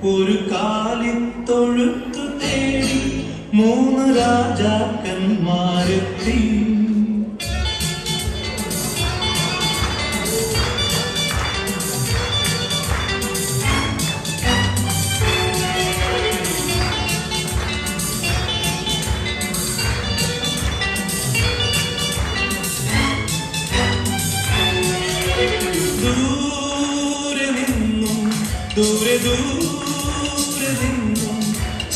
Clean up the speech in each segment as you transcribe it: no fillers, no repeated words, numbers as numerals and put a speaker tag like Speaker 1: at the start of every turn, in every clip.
Speaker 1: ഒരു കാലിത്തൊഴുത്തു തേടി മൂന്ന് രാജാക്കന്മാരെത്തി. ദൂരെ ദൂരെ നിന്നും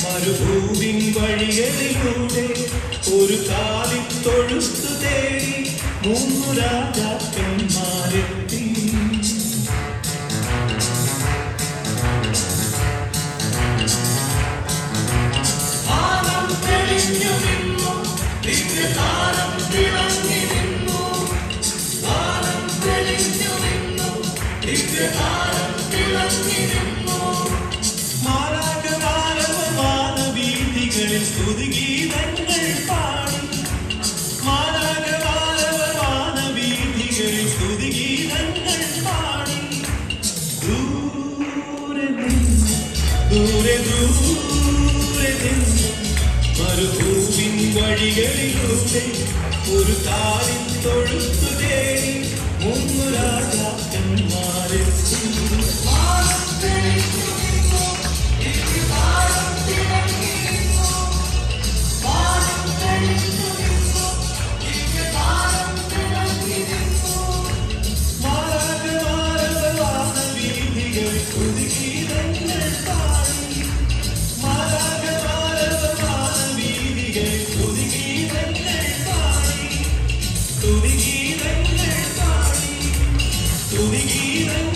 Speaker 1: മരുഭൂമിൻ വഴികളിലൂടെ ഒരു കാലിത്തൊഴുത്തു തേടി മൂന്നു രാജാക്കന്മാരെത്തി. ആനം തെളിഞ്ഞു നിന്നു, ദിവ്യതാരം തിളങ്ങി നിന്നു. ആനം തെളിഞ്ഞു നിന്നു, ദിവ്യതാരം തിളങ്ങി നിന്നു. മാലാഖമാരവമാനവീഥികളിൽ സ്തുതിഗീതങ്ങൾ പാടി. മാലാഖമാരവമാനവീഥികളിൽ സ്തുതിഗീതങ്ങൾ പാടി. ദൂരെ നിന്ന്, ദൂരെ ദൂരെ നിന്ന് മരുഭൂമിൻ വഴികളിലൂടെ ഒരു കാലിത്തൊഴുത്തു തേടി മൂന്നു രാജാക്കന്മാരെത്തി. തുതിഗീതങ്ങൾ